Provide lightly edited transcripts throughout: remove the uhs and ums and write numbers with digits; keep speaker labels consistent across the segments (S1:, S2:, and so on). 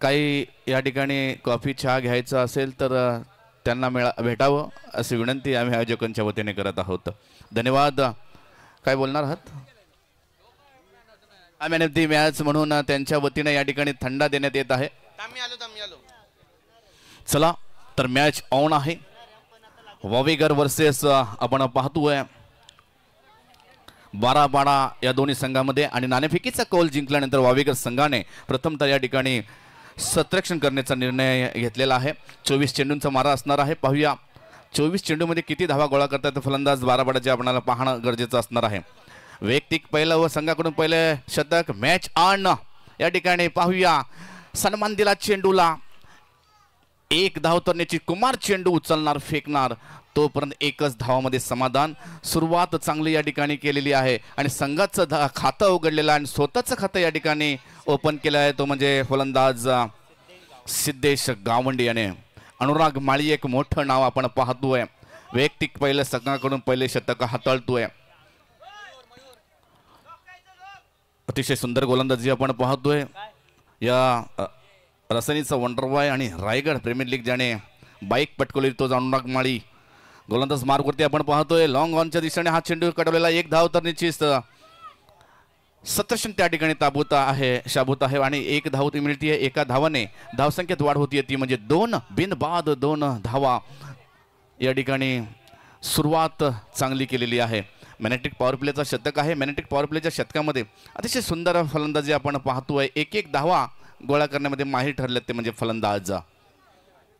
S1: काही या ठिकाणी कॉफी चहा घ्यायचा असेल तर त्यांना भेटावं अशी विनंती आम्ही आयोजकांच्या वतीने करत आहोत. धन्यवाद. काय बोलणार आहात? मॅन ऑफ दी मॅच म्हणून त्यांच्या वतीने या ठिकाणी थंडा देण्यात येत आहे. चला तर मॅच ऑन आहे. वावेकर वर्सेस आपण पाहतोय 12-12 या दोन्ही संघामध्ये आणि नाणेफेकीचा कौल जिंकल्यानंतर वावेकर संघाने प्रथमतः या ठिकाणी सतरक्षण करण्याचा निर्णय घेतलेला आहे. 24 चेंडूंचा मारा असणार आहे. पाहूया 24 चेंडूमध्ये किती धावा गोळा करतात फलंदाज 12-12 आपल्याला पाहणं गरजेचं असणार आहे. वैयक्तिक पहिलं व संघाकडून पहिले शतक. Match on. या ठिकाणी पाहूया सन्मान दिला चेंडूला. एक धाव तरण्याची कुमार चेंडू उचलणार फेकणार तोपर्यंत एकच धावामध्ये समाधान. सुरुवात चांगली या ठिकाणी केलेली आहे आणि संघाचं खातं उघडलेलं आणि स्वतःचं खातं या ठिकाणी ओपन केलं आहे तो म्हणजे फलंदाज सिद्धेश गावंडे याने. अनुराग माळी एक मोठं नाव आपण पाहतोय. वैयक्तिक पहिले संघाकडून पहिले शतक हाताळतोय. अतिशय सुंदर गोलंदाजी आपण पाहतोय. या रसनीचा वंडरबॉय आणि रायगड प्रीमियर लीग ज्याने बाईक पटकवली तो अनुराग माळी. गोलंदाज मार्गवरती आपण पाहतोय लॉंग ऑनच्या दिशेने हा चेंडू कडवलेला. एक धाव तर निश्चित सतरक्षण त्या ठिकाणी ताबूत आहे शाबूत आहे आणि एक धाव ती मिळते. एका धावाने धावसंख्येत वाढ होती ती म्हणजे 2 बिनबाद 2 धावा. या ठिकाणी सुरुवात चांगली केलेली आहे. मॅग्नेटिक पॉवर प्लेचा शतक आहे. मॅग्नेटिक पॉवर प्लेच्या शतकामध्ये अतिशय सुंदर फलंदाजी आपण पाहतोय. एक धावा गोळा करण्यामध्ये माहीर ठरले ते म्हणजे फलंदाज.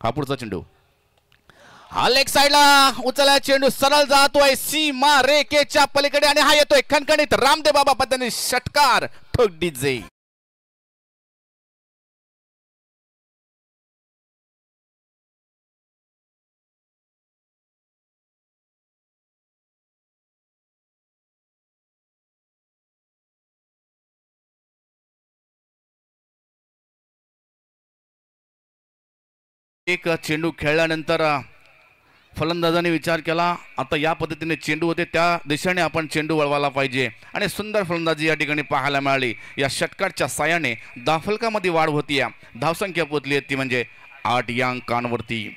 S1: हा पुढचा चेंडू हा लेग साइडला उचलला चेंडू सरळ जातोय सीमा रेखेच्या पलीकडे आणि हा येतोय खणखणीत रामदेव बाबा पद्धतीने षटकार. ठोक डीजे. एक चेंडू खेळल्यानंतर फलंदाजाने विचार केला आता या पद्धतीने चेंडू होते त्या दिशेने आपण चेंडू वळवायला पाहिजे आणि सुंदर फलंदाजी या ठिकाणी पाहायला मिळाली. या षटकाच्या साह्याने धावफलकामध्ये वाढ होती. धावसंख्या पोचली ती म्हणजे 8 या अंकांवरती.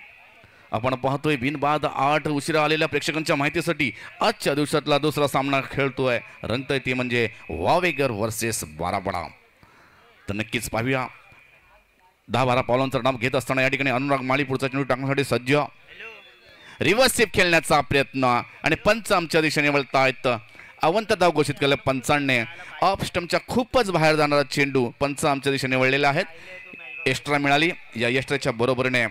S1: आपण पाहतोय बिनबाद 8. उशिरा आलेल्या प्रेक्षकांच्या माहितीसाठी आजच्या दिवसातला दुसरा सामना खेळतोय रंगतोय ती म्हणजे वावेकर वर्सेस 12-12. तर नक्कीच पाहूया. 10-12 पावलांचा नाम घेत असताना या ठिकाणी अनुराग माळी पुढचा चेंडू टाकण्यासाठी सज्ज. रिव्हर्स स्वीप खेळण्याचा प्रयत्न आणि पंच आमच्या दिशेने वळतायत. अवंत धाव घोषित केलं पंचांनी. ऑफ स्टंपच्या खूपच बाहेर जाणारा चेंडू पंच आमच्या दिशेने वळलेला आहेत. एक्स्ट्रा मिळाली. या एक्स्ट्राच्या बरोबरीने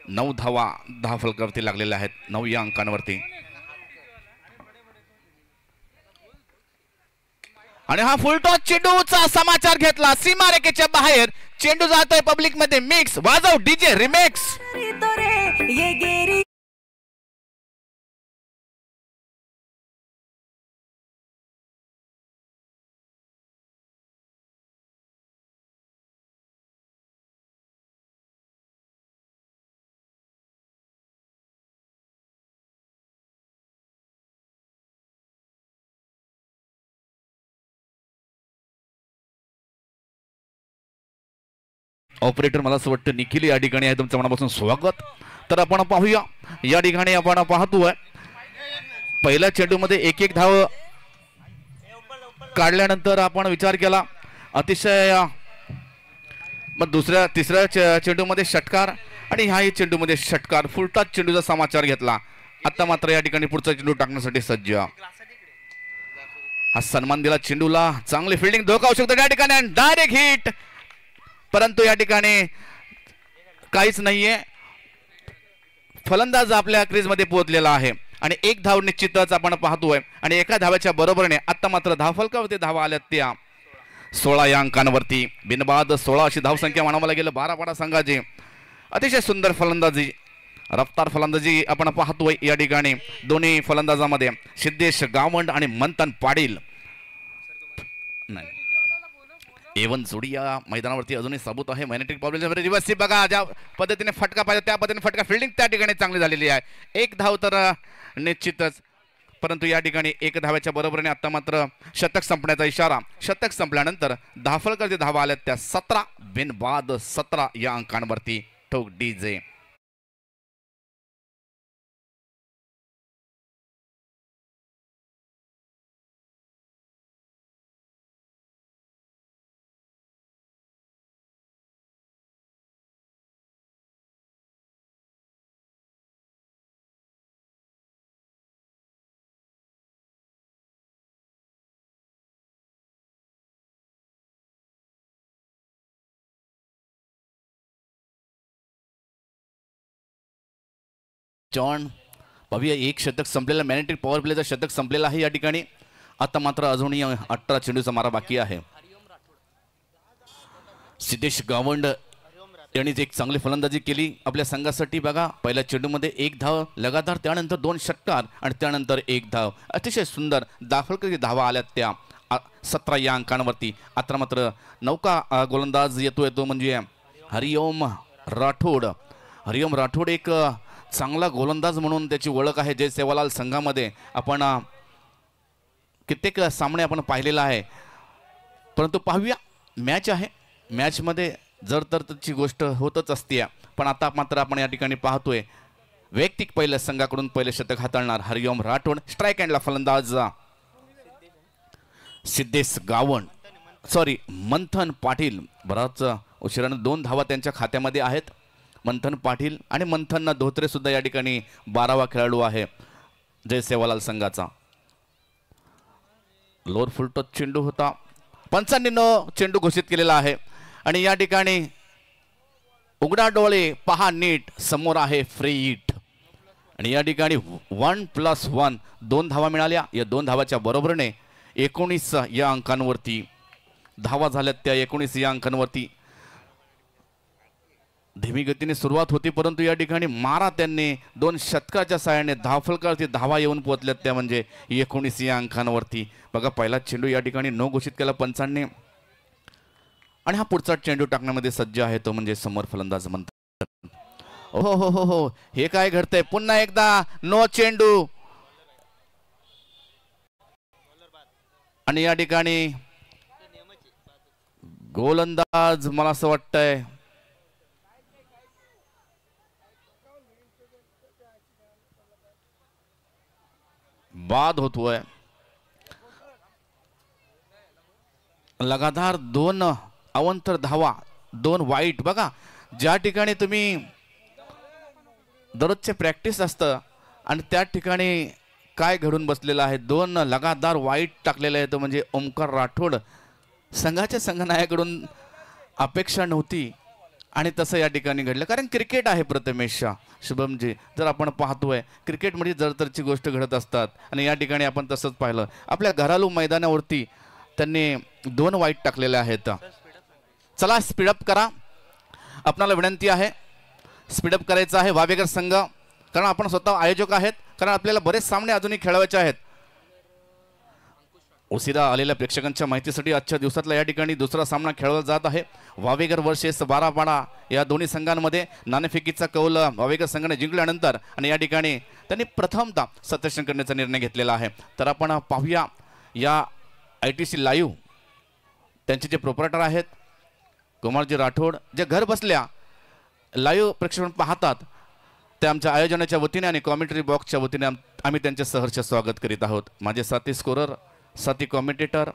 S1: 9 धावा धावफलकावरती लागलेल्या आहेत 9 या अंकांवरती. आणि हा फुलटॉस चेंडूचा समाचार घेतला सीमारेखेच्या बाहेर. चेंडू जातोय पब्लिक मध्ये. मिक्स वाजव डीजे रिमिक्स. ऑपरेटर मला असं वाटतं निखिल या ठिकाणी आहे. तुमचं मनापासून स्वागत. तर आपण पाहूया या ठिकाणी आपण पाहतोय पहिल्या चेंडूमध्ये एक धाव काढल्यानंतर आपण विचार केला अतिशय मग तिसऱ्या चेंडूमध्ये षटकार आणि ह्याही चेंडूमध्ये षटकार. फुलटॉस चेंडूचा समाचार घेतला. आता मात्र या ठिकाणी पुढचा चेंडू टाकण्यासाठी सज्ज. हा सन्मान दिला चेंडूला. चांगली फिल्डिंग धोका होऊ शकतो या ठिकाणी डायरेक्ट हिट परंतु या ठिकाणी काहीच नाहीये. फलंदाज आपल्या क्रीज मध्ये पोहोचलेला आहे आणि एक धाव निश्चितच आपण पाहतोय आणि एका धाव्याच्या बरोबरीने आता मात्र धावफलकावरती धावा आल्यात त्या 16 या अंकांवरती. बिनबाद 16 अशी धावसंख्या म्हणावं गेलं 12-12 संघाची. अतिशय सुंदर फलंदाजी रफ्तार फलंदाजी आपण पाहतोय या ठिकाणी दोन्ही फलंदाजामध्ये. सिद्धेश गावंड आणि मंथन पाटील नाही एवन जोडी या मैदानावरती अजूनही साबूत आहे. मॅग्नेटिक पॉवर रिव्हर्स स्वीप बघा ज्या पद्धतीने फटका पाहिजे त्या पद्धतीने फटका. फिल्डिंग त्या ठिकाणी चांगली झालेली आहे. एक धाव तर निश्चितच परंतु या ठिकाणी 1 धाव्याच्या बरोबरीने आता मात्र शतक संपण्याचा इशारा. शतक संपल्यानंतर धाफलकर जे धावा आल्यात त्या 17 बिनबाद 17 या अंकांवरती. ठोक डीजे. जॉन पाहूया, 1 शतक संपलेलं मॅग्नेटिक पॉवर प्लेचं शतक संपलेलं आहे या ठिकाणी. आता मात्र अजूनही 18 चेंडूचा मारा बाकी आहे. सिद्धेश गावंड यांनी एक चांगली फलंदाजी केली आपल्या संघासाठी. बघा, पहिल्या चेंडूमध्ये 1 धाव लगातार, त्यानंतर 2 षटकार आणि त्यानंतर 1 धाव. अतिशय सुंदर दाखलकर धावा आल्यात त्या 17 या अंकांवरती. आता मात्र नौका गोलंदाज येतो तो म्हणजे हरिओम राठोड. हरिओम राठोड एक चांगला गोलंदाज म्हणून त्याची ओळख आहे. जय सेवालाल संघामध्ये आपण कित्येक सामने आपण पाहिलेला आहे. परंतु पाहूया, मॅच आहे, मॅचमध्ये जर तर त्याची गोष्ट होतच असते. पण आता मात्र आपण या ठिकाणी पाहतोय वैयक्तिक पहिल्या संघाकडून पहिले शतक हाताळणार हरिओम राठोड. स्ट्राईक हँडला फलंदाज सिद्धेश गावंड, सॉरी मंथन पाटील. बराच उशिरानं 2 धावा त्यांच्या खात्यामध्ये आहेत. मंथन पाटील आणि मंथन धोत्रे सुद्धा या ठिकाणी 12वा खेळाडू आहे जय सेवालाल संघाचा. लोअर फुल टच चेंडू होता. पंचांनी चेंडू घोषित केलेला आहे आणि या ठिकाणी उघडा डोळे पहा नीट, समोर आहे फ्री हिट. आणि या ठिकाणी 1+1 2 धावा मिळाल्या. या 2 धावाच्या बरोबरीने 19 या अंकांवरती धावा झाल्यात त्या 19 या अंकांवरती. धीमी गतीने सुरुवात होती, परंतु या ठिकाणी मारा त्यांनी 2 षटकाच्या साहाय्याने धाफलकरती धावा येऊन पोहोचल्यात त्या म्हणजे 19 या अंकांवरती. बघा, पहिला चेंडू या ठिकाणी नो घोषित केला पंचांनी आणि हा पुढचा चेंडू टाकण्यामध्ये सज्ज आहे तो म्हणजे समोर फलंदाज मंथन. हो हो हो हो, हे काय घडतंय? पुन्हा एकदा नो चेंडू आणि या ठिकाणी गोलंदाज मला असं वाटतंय बाद होतोय. लगातार 2 अवंतर धावा, 2 वाईट. बघा, ज्या ठिकाणी तुम्ही दररोजचे प्रॅक्टिस असतं आणि त्या ठिकाणी काय घडून बसलेलं आहे, 2 लगातार वाईट टाकलेले आहेत म्हणजे ओमकार राठोड. संघाच्या संघनायकाकडून अपेक्षा नव्हती आणि तसं या ठिकाणी घडलं. कारण क्रिकेट आहे प्रथमेश शुभमजी, जर आपण पाहतोय क्रिकेटमध्ये जरतरची गोष्ट घडत असतात आणि या ठिकाणी आपण तसंच पाहिलं. आपल्या घरालू मैदानावरती त्यांनी 2 वाईट टाकलेले आहेत. चला स्पीडअप करा, आपणाला विनंती आहे स्पीडअप करायचं आहे वावेकर संघ, कारण आपण स्वतः आयोजक आहेत, कारण आपल्याला बरेच सामने अजूनही खेळवायचे आहेत. उशिरा आलेल्या प्रेक्षकांच्या माहितीसाठी आजच्या दिवसातला या ठिकाणी दुसरा सामना खेळवला जात आहे. वावेकर वर्सेस बारापाडा या दोन्ही संघांमध्ये नाणेफेकीचा कौल वावेकर संघाने जिंकल्यानंतर आणि या ठिकाणी त्यांनी प्रथमतः सत्यासन करण्याचा निर्णय घेतलेला आहे. तर आपण पाहूया या ITC लाईव्ह त्यांचे जे प्रोपरायटर आहेत कुमारजी राठोड, जे घर बसल्या लाईव्ह प्रेक्षण पाहतात, ते आमच्या आयोजनाच्या वतीने आणि कॉमेंटरी बॉक्सच्या वतीने आम्ही त्यांचे सहर्ष स्वागत करीत आहोत. माझे साथी स्कोरर, साथी कॉमेंटेटर.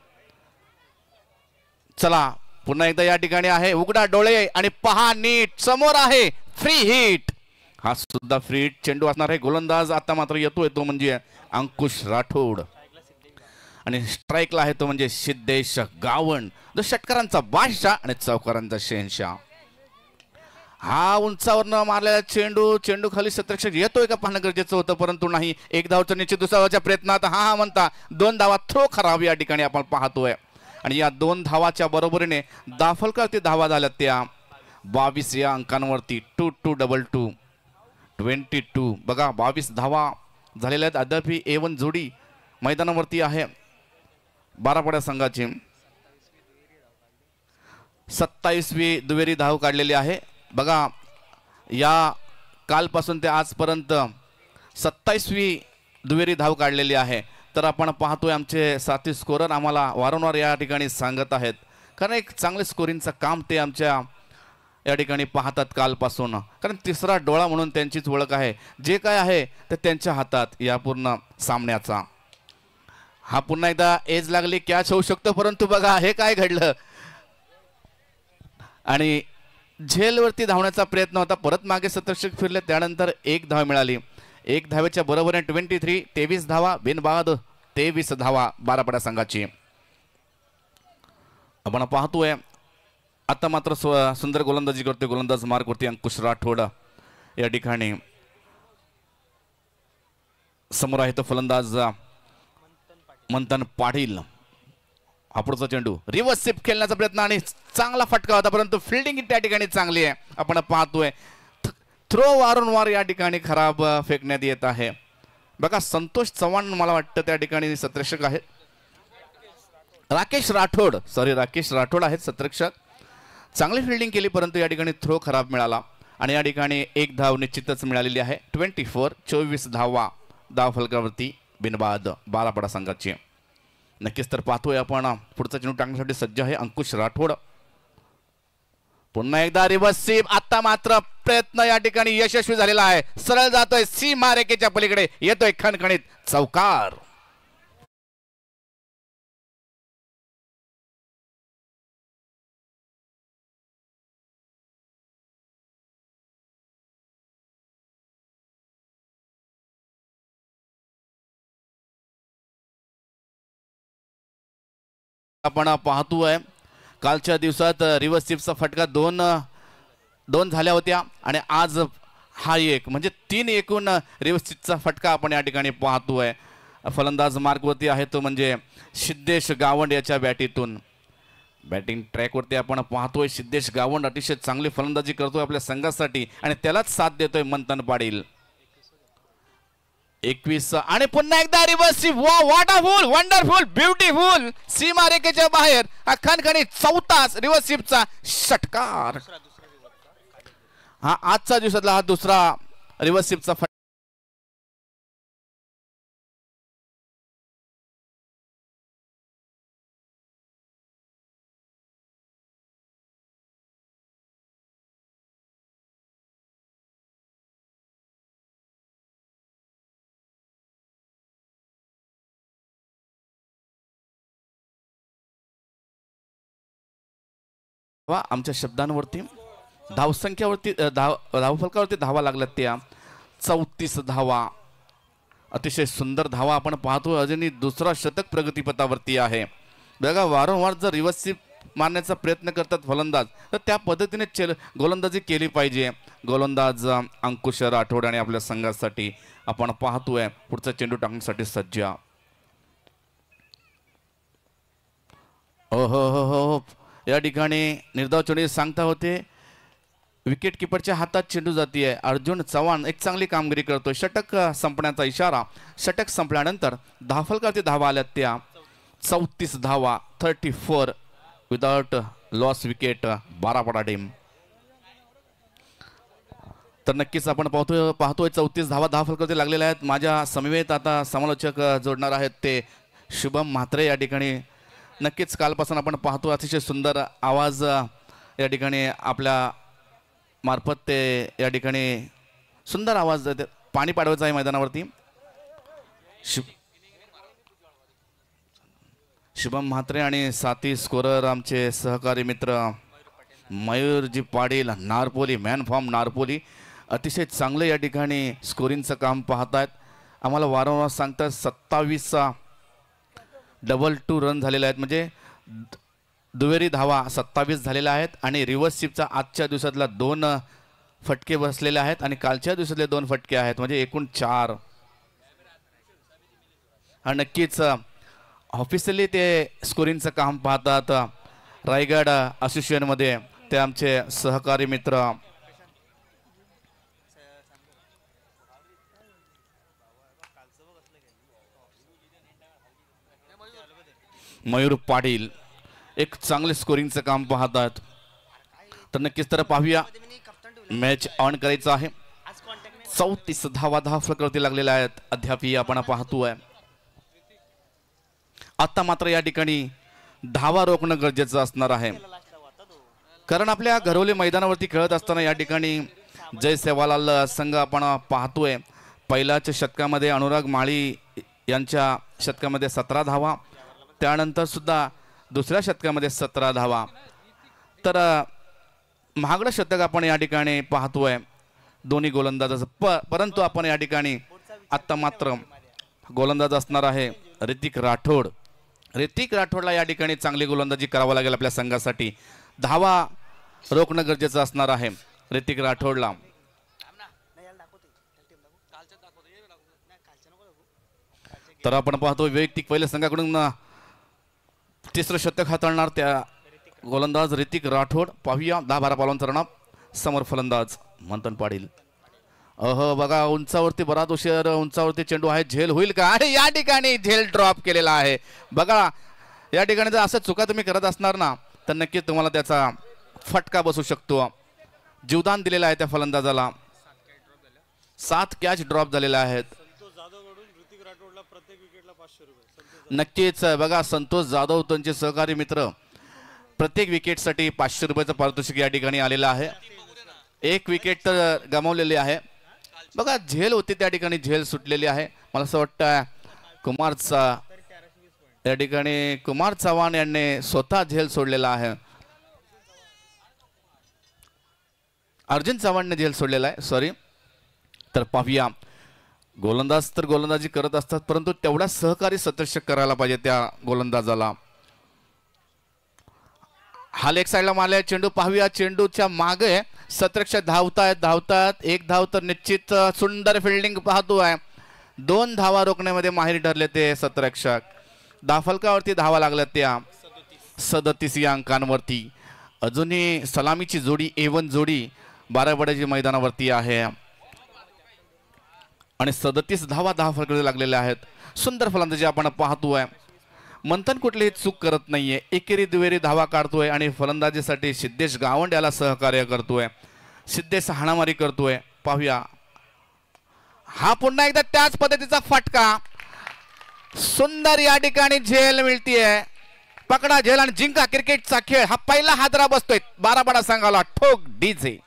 S1: चला पुन्हा एकदा या ठिकाणी आहे उघडा डोळे आणि पहा नीट, समोर आहे फ्री हिट. हा सुद्धा फ्री हिट चेंडू असणार आहे. गोलंदाज आता मात्र येतोय तो म्हणजे अंकुश राठोड आणि स्ट्राईकला आहे तो म्हणजे सिद्धेश गावंड, जो षटकारांचा बादशाह आणि चौकारांचा शहेनशाह. हा उंचावरनं मारलेला चेंडू खाली क्षेत्ररक्षक येतोय का पाहणं गरजेचं होतं, परंतु नाही. 1 धावच्या निश्चित दुसऱ्याच्या प्रयत्नात हा म्हणता 2 धावा थ्रो खराब या ठिकाणी आपण पाहतोय. आणि या 2 धावाच्या बरोबरीने दाफलकर ते धावा झाल्या त्या 22 या अंकांवरती. 2-2-2-2 22. बघा 22 धावा झालेल्या आहेत. अद्यापही A1 जोडी मैदानावरती आहे बारापाडा संघाची. 27वी दुहेरी धाव काढलेली आहे. बघा या कालपासून ते आजपर्यंत 27वी दुहेरी धाव काढलेली आहे. तर आपण पाहतोय आमचे साथी स्कोरर आम्हाला वारंवार या ठिकाणी सांगत आहेत, कारण एक चांगले स्कोरिंगचं काम ते आमच्या या ठिकाणी पाहतात कालपासून, कारण तिसरा डोळा म्हणून त्यांचीच ओळख आहे. जे काय आहे ते त्यांच्या हातात या पूर्ण सामन्याचा. हा पुन्हा एकदा एज लागली कॅच होऊ शकतो, परंतु बघा हे काय घडलं. आणि झेलवरती धावण्याचा प्रयत्न होता, परत मागे शतरक्षक फिरले, त्यानंतर एक धाव मिळाली. एक धावेच्या बरोबरीने 23 धावा, बिनबाद 23 धावा बारापडा संघाची. आपण पाहतोय आता मात्र सुंदर गोलंदाजी करतोय गोलंदाज मार्कवरती अंकुश राठोड. या ठिकाणी समोर आहे तो फलंदाज मंथन पाटील. पुढचा चेंडू रिव्हर्स स्वीप खेळण्याचा प्रयत्न आणि चांगला फटका होता, परंतु फिल्डिंग त्या ठिकाणी चांगली आहे. आपण पाहतोय थ्रो वारंवार या ठिकाणी खराब फेकण्यात येत आहे. बघा संतोष चव्हाण मला वाटतं त्या ठिकाणी सत्रक्षक आहेत. राकेश राठोड आहेत सत्रक्षक. चांगली फिल्डिंग केली, परंतु या ठिकाणी थ्रो खराब मिळाला आणि या ठिकाणी एक धाव निश्चितच मिळालेली आहे. 24 धावा धाव फलकावरती बिनबाद बारापडा संघाची. नक्कीच तर पाहतोय आपण पुढचा चेंडू टाकण्यासाठी सज्ज आहे अंकुश राठोड. पुन्हा एकदा रिव्हर्स स्वीप. आता मात्र प्रयत्न या ठिकाणी यशस्वी झालेला आहे. सरळ जातोय सीमा रेखेच्या पलीकडे, येतोय खणखणीत चौकार. आपण पाहतोय कालच्या दिवसात रिव्हर्स स्वीपचा फटका दोन झाल्या होत्या आणि आज हा एक, म्हणजे 3 एकूण रिव्हर्स स्वीपचा फटका आपण या ठिकाणी पाहतोय. फलंदाज मार्कवरती आहे तो म्हणजे सिद्धेश गावंड याच्या बॅटीतून. बॅटिंग ट्रॅकवरती आपण पाहतोय सिद्धेश गावंड अतिशय चांगली फलंदाजी करतोय आपल्या संघासाठी आणि त्यालाच साथ देतोय मंथन पाटील. 21 आणि पुन्हा एकदा रिव्हर्स स्वीप. वॉटरफुल, वंडरफुल, ब्युटिफुल. सीमा रेखेच्या बाहेर खणखणीत चौथाच रिव्हर्स स्वीपचा षटकार. हा आजचा दिवसातला हा दुसरा रिव्हर्स स्वीपचा फटका. आमच्या शब्दांवरती धावसंख्यावरती धावफलकावरती धावा लागल्यात त्या 34 धावा. अतिशय सुंदर धावा आपण पाहतो. अजूनही दुसरा शतक प्रगतीपथावरती आहे. बघा वारंवार जर रिव्हर्स स्वीप मारण्याचा प्रयत्न करतात फलंदाज, तर त्या पद्धतीने गोलंदाजी केली पाहिजे. गोलंदाज अंकुश राठोड आणि आपल्या संघासाठी आपण पाहतोय पुढचा चेंडू टाकण्यासाठी सज्ज. हो या ठिकाणी निर्धाव चेंडू सांगता होते विकेट किपरच्या हातात चेंडू जातीये. अर्जुन चव्हाण एक चांगली कामगिरी करतोय. षटक संपण्याचा इशारा. षटक संपल्यानंतर धावफलकावरती धावा आल्यात त्या 34 धावा, 34 विदाउट लॉस विकेट बारापडा टीम. तर नक्कीच आपण पाहतोय 34 धावा धावफलकावरती लागलेल्या आहेत. माझ्या समवेत आता समालोचक जोडणार आहेत ते शुभम म्हात्रे या ठिकाणी. नक्कीच कालपासून आपण पाहतो अतिशय सुंदर आवाज या ठिकाणी आपल्या मार्फत ते या ठिकाणी सुंदर आवाज पाणी पाडवायचं आहे मैदानावरती. शुभम म्हात्रे आणि साथी स्कोरर आमचे सहकारी मित्र मयूरजी पाटील नारपोली, मॅन फ्रॉम नारपोली. अतिशय चांगलं या ठिकाणी स्कोरिंगचं काम पाहतायत. आम्हाला वारंवार सांगतात 27 2 रन झालेले आहेत, म्हणजे दुहेरी धावा 27 झालेल्या आहेत आणि रिव्हर्स स्वीपचा आजच्या दिवसातला 2 फटके बसलेले आहेत आणि कालच्या दिवसातले 2 फटके आहेत, म्हणजे एकूण 4. हा नक्कीच ऑफिशियली ते स्कोरिंगचं काम पाहतात रायगड असोसिएशनमध्ये ते आमचे सहकारी मित्र मयूर पाटील एक चांगले स्कोरिंगचं काम पाहतात. तर नक्कीच तर पाहूया. मॅच ऑन करायचं आहे. 34 धावा फलकावरती लागलेल्या आहेत. अद्यापही आपण पाहतोय. आता मात्र या ठिकाणी धावा रोखणं गरजेचं असणार आहे, कारण आपल्या घरोली मैदानावरती खेळत असताना या ठिकाणी जय सेवालाल संघ आपण पाहतोय. पहिल्याच्या शतकामध्ये अनुराग माळी यांच्या शतकामध्ये 17 धावा, त्यानंतर सुद्धा दुसऱ्या शतकामध्ये 17 धावा. तर महागडं शतक आपण या ठिकाणी पाहतोय दोन्ही गोलंदाजाचं. परंतु आपण या ठिकाणी आत्ता मात्र गोलंदाज असणार आहे ऋतिक राठोड. ऋतिक राठोडला या ठिकाणी चांगली गोलंदाजी करावं लागेल आपल्या संघासाठी. धावा रोखणं गरजेचं असणार आहे ऋतिक राठोडला. तर आपण पाहतो वैयक्तिक पहिल्या संघाकडून तिसरं शतक हाताळणार त्या गोलंदाज ऋतिक राठोड. पाहूया 10-12 पावलांचा रनअप. समोर फलंदाज मंथन पाटील. बघा उंचावरती बराच उशीर उंचावरती चेंडू आहे. झेल होईल का? आणि या ठिकाणी झेल ड्रॉप केलेला आहे. बघा या ठिकाणी जर असं चुका तुम्ही करत असणार ना तर नक्कीच तुम्हाला त्याचा फटका बसू शकतो. जीवदान दिलेलं आहे त्या फलंदाजाला. 7 कॅच ड्रॉप झालेल्या आहेत. नक्कीच बघा संतोष जाधव त्यांचे सहकारी मित्र प्रत्येक विकेटसाठी 500 रुपयाचं पारितोषिक या ठिकाणी आलेलं आहे. एक विकेट तर गमावलेली आहे. बघा झेल होती त्या ठिकाणी, झेल सुटलेली आहे. मला असं वाटतं या ठिकाणी कुमार चव्हाण यांनी स्वतः झेल सोडलेला आहे. अर्जुन चव्हाणने झेल सोडलेला आहे, सॉरी. तर पाहूया गोलंदाज तर गोलंदाजी करत असतात, परंतु तेवढा सहकारी सतर्षक करायला पाहिजे त्या गोलंदाजाला. हा लेग साईडला मारलाय चेंडू. पाहूया चेंडूच्या मागे सतरक्षक धावतात. एक धाव तर निश्चित. सुंदर फिल्डिंग पाहतोय. 2 धावा रोखण्यामध्ये माहिर ठरले ते सतरक्षक. धाफलकावरती धावा लागल्या त्या 37 या अंकांवरती. अजूनही सलामीची जोडी A1 जोडी बारावाड्याची मैदानावरती आहे आणि 37 धावा फलकावरती लागलेल्या आहेत. सुंदर फलंदाजी आपण पाहतोय. मंथन कुठलीही चूक करत नाहीये. एकेरी दुहेरी धावा काढतोय आणि फलंदाजीसाठी सिद्धेश गावंड याला सहकार्य करतोय. सिद्धेश हाणामारी करतोय. पाहूया हा पुन्हा एकदा त्याच पद्धतीचा फटका. सुंदर या ठिकाणी झेल मिळतीये. पकडा झेल आणि जिंका क्रिकेटचा खेळ. हा पहिला हादरा बसतोय बाराबाडा संघाला. ठोक डीजे.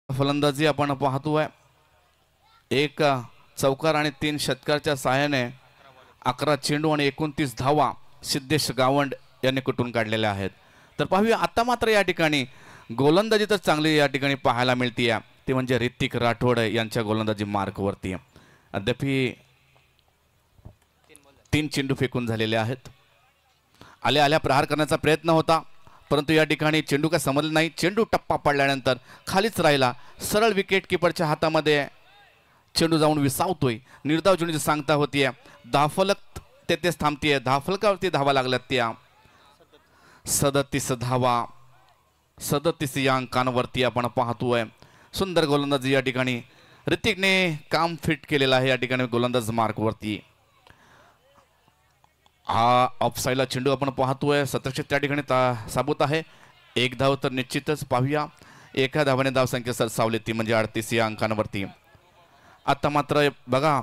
S1: फलंदाजी आपण पाहतोय. एक चौकार आणि 3 षटकाराच्या सहाय्याने 11 चेंडू आणि 29 धावा सिद्धेश गावंड यांनी कुठून काढलेल्या आहेत. तर पाहूया आता मात्र या ठिकाणी गोलंदाजी तर चांगली या ठिकाणी पाहायला मिळतीये. ते म्हणजे ऋतिक राठोड यांच्या गोलंदाजी मार्कवरती. अद्यापही 3 चेंडू फेकून झालेले आहेत. आल्या प्रहार करण्याचा प्रयत्न होता, परंतु या ठिकाणी चेंडू काय समजलं नाही. चेंडू टप्पा पडल्यानंतर खालीच राहिला. सरळ विकेट किपरच्या हातामध्ये चेंडू जाऊन विसावतोय. निर्धाव चेंडूची सांगता होतीये. धाफलक तेथेच थांबतीये. धाफलकावरती धावा लागल्यात त्या 37 धावा 37 या अंकांवरती आपण पाहतोय. सुंदर गोलंदाजी या ठिकाणी ऋतिकने काम फिट केलेलं आहे या ठिकाणी गोलंदाज मार्कवरती. हा ऑफसाईडला चेंडू आपण पाहतोय. सतर्क्षक त्या ठिकाणी साबूत आहे. 1 धाव तर निश्चितच. पाहूया एका धावाने धावसंख्या सरसावली ती म्हणजे 38 या अंकांवरती. आता मात्र बघा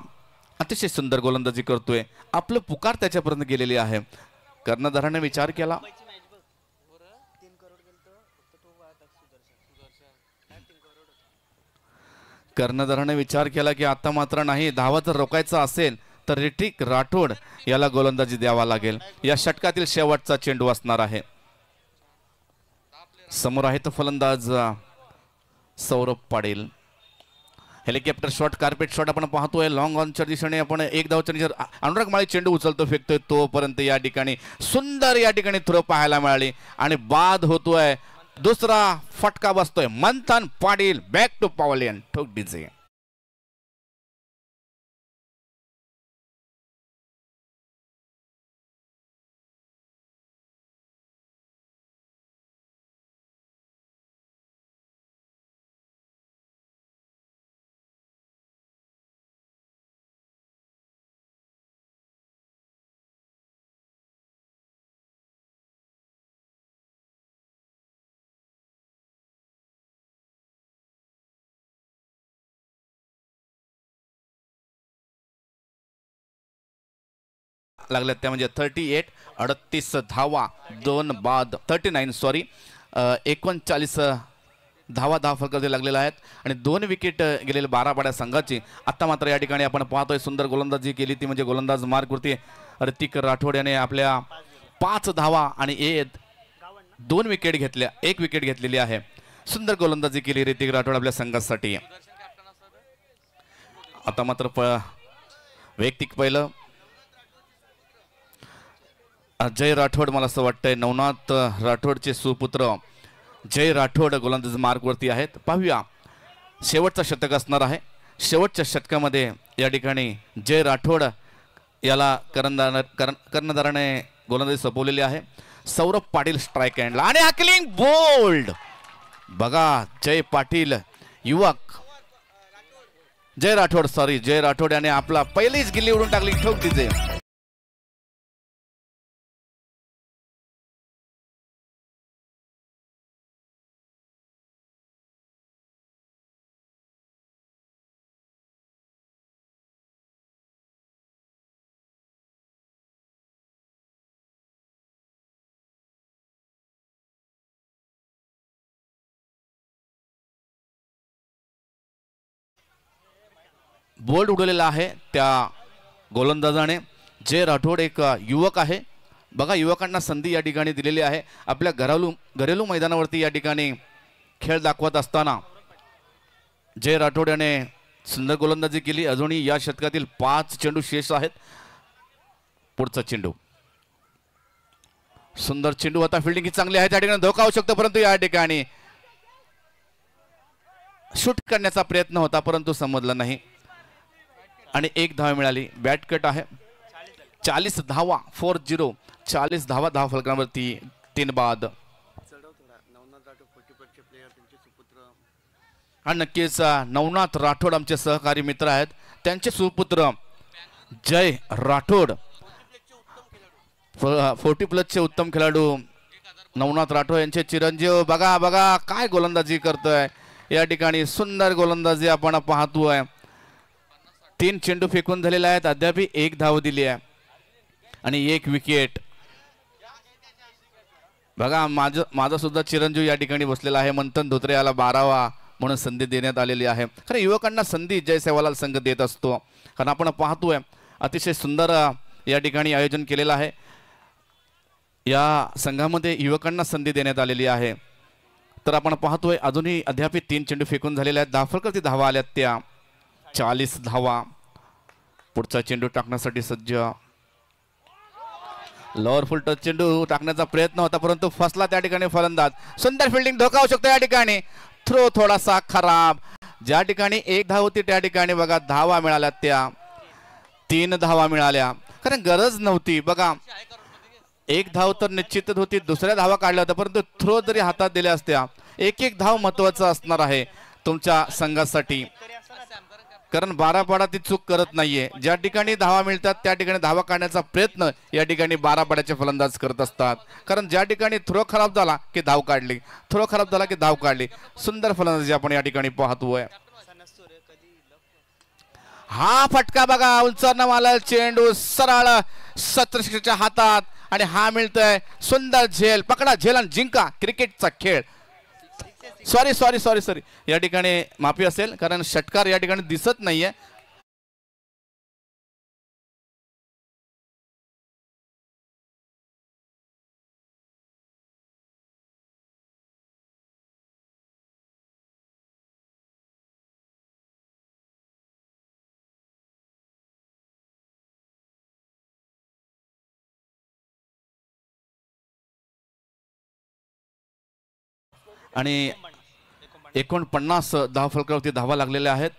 S1: अतिशय सुंदर गोलंदाजी करतोय. आपलं पुकार त्याच्यापर्यंत गेलेली आहे. कर्णधाराने विचार केला. कर्णधाराने विचार केला की आता मात्र नाही, धावा जर रोखायचा असेल तर ऋतिक राठोड याला गोलंदाजी द्यावा लागेल. या षटकातील शेवटचा चेंडू असणार आहे. समोर आहे तो फलंदाज Saurabh Patil. Helicopter shot, carpet shot आपण पाहतोय. लॉंग ऑनच्या दिशेने आपण एक धावच्या अनुराग माळी चेंडू उचलतो, फेकतोय तोपर्यंत या ठिकाणी सुंदर या ठिकाणी थ्रो पाहायला मिळाली आणि बाद होतोय. दुसरा फटका बसतोय. मंथन पाटील बॅक टू पॉवलियन ठोक डीजे. लागल्यात त्या म्हणजे 38 धावा 2 बाद 39 सॉरी 39 धावा फलकाचे लागलेल्या आहेत आणि 2 विकेट गेलेले 12 पाड्या संघाची. आता मात्र या ठिकाणी आपण पाहतोय सुंदर गोलंदाजी केली ती म्हणजे गोलंदाज मार्कवरती ऋतिक राठोड याने आपल्या 5 धावा आणि 2 विकेट घेतल्या, 1 विकेट घेतलेली आहे. सुंदर गोलंदाजी केली ऋतिक राठोड आपल्या संघासाठी. आता मात्र वैयक्तिक पहिलं जय राठोड, मला असं वाटतंय नवनाथ राठोडचे सुपुत्र जय राठोड गोलंदाज मार्कवरती आहेत. पाहूया शेवटचं षटक असणार आहे. शेवटच्या षटकामध्ये या ठिकाणी जय राठोड याला कर्णधाराने गोलंदाजी सोपवलेली आहे. सौरभ पाटील स्ट्राईक एंडला आणि हॅकलिंग बोल्ड. बघा जय पाटील युवक जय राठोड याने आपला पहिलीच गिल्ली उडून टाकली. ठोक तिचे बोल्ड उडवलेला आहे त्या गोलंदाजाने. जय राठोड एक युवक आहे. बघा युवकांना संधी या ठिकाणी दिलेली आहे. आपल्या घरेलू मैदानावरती या ठिकाणी खेळ दाखवत असताना जय राठोड याने सुंदर गोलंदाजी केली. अजूनही या षटकातील 5 चेंडू शेष आहेत. पुढचा चेंडू सुंदर चेंडू होता. फिल्डिंग चांगली आहे त्या ठिकाणी धोका होऊ शकतो परंतु या ठिकाणी शूट करण्याचा प्रयत्न होता परंतु समजला नाही आणि 1 धाव मिळाली. बॅट कट आहे. 40 धावा 40 40 धावा फलकावरती 3 बाद. हा नक्कीच नवनाथ राठोड आमचे सहकारी मित्र आहेत. त्यांचे सुपुत्र जय राठोड 40+ उत्तम खेळाडू नवनाथ राठोड यांचे चिरंजीव. बघा बघा काय गोलंदाजी करतोय या ठिकाणी. सुंदर गोलंदाजी आपण पाहतोय. 3 चेंडू फेकून झालेले आहेत. अद्याप 1 धाव दिली आहे आणि 1 विकेट. बघा माझा सुद्धा चिरंजीव या ठिकाणी बसलेला आहे. मंथन धोत्रे याला 12वा म्हणून संधी देण्यात आलेली आहे. खरं युवकांना संधी जय सेवालाल संघ देत असतो. कारण आपण पाहतोय अतिशय सुंदर या ठिकाणी आयोजन केलेलं आहे. या संघामध्ये युवकांना संधी देण्यात आलेली आहे. तर आपण पाहतोय अजूनही अद्याप 3 चेंडू फेकून झालेले आहेत. धावफलकावरती धावा आल्यात त्या 40 धावा. पुढचा चेंडू टाकण्यासाठी सज्ज. लोअर फुल टच चेंडू टाकण्याचा प्रयत्न होता परंतु फसला त्या ठिकाणी फलंदाज. सुंदर फिल्डिंग धोका होऊ शकतो या ठिकाणी. थ्रो थोडासा खराब. ज्या ठिकाणी 1 धाव होती त्या ठिकाणी बघा धावा मिळाल्या त्या 3 धावा मिळाल्या. कारण गरज नव्हती. बघा 1 धाव तर निश्चितच होती. दुसऱ्या धावा काढल्या होत्या परंतु थ्रो जरी हातात दिल्या असत्या 1 धाव महत्वाचं असणार आहे तुमच्या संघासाठी. कारण 12 पाडा ती चूक करत नाहीये. ज्या ठिकाणी धावा मिळतात त्या ठिकाणी धावा काढण्याचा प्रयत्न या ठिकाणी 12 पाड्याचे फलंदाज करत असतात. कारण ज्या ठिकाणी थ्रो खराब झाला की धाव काढली, थ्रो खराब झाला की धाव काढली. सुंदर फलंदाजी आपण या ठिकाणी पाहतोय. हा फटका बघा उंचावरनं आला चेंडू सरळ सत्रक्षच्या हातात आणि हा मिळतोय सुंदर झेल. पकडा झेल आणि जिंका क्रिकेटचा खेळ. सॉरी या ठिकाणी माफी असेल कारण षटकार या ठिकाणी दिसत नाहीये. आणि 49 धावफलकावरती धावा लागलेल्या आहेत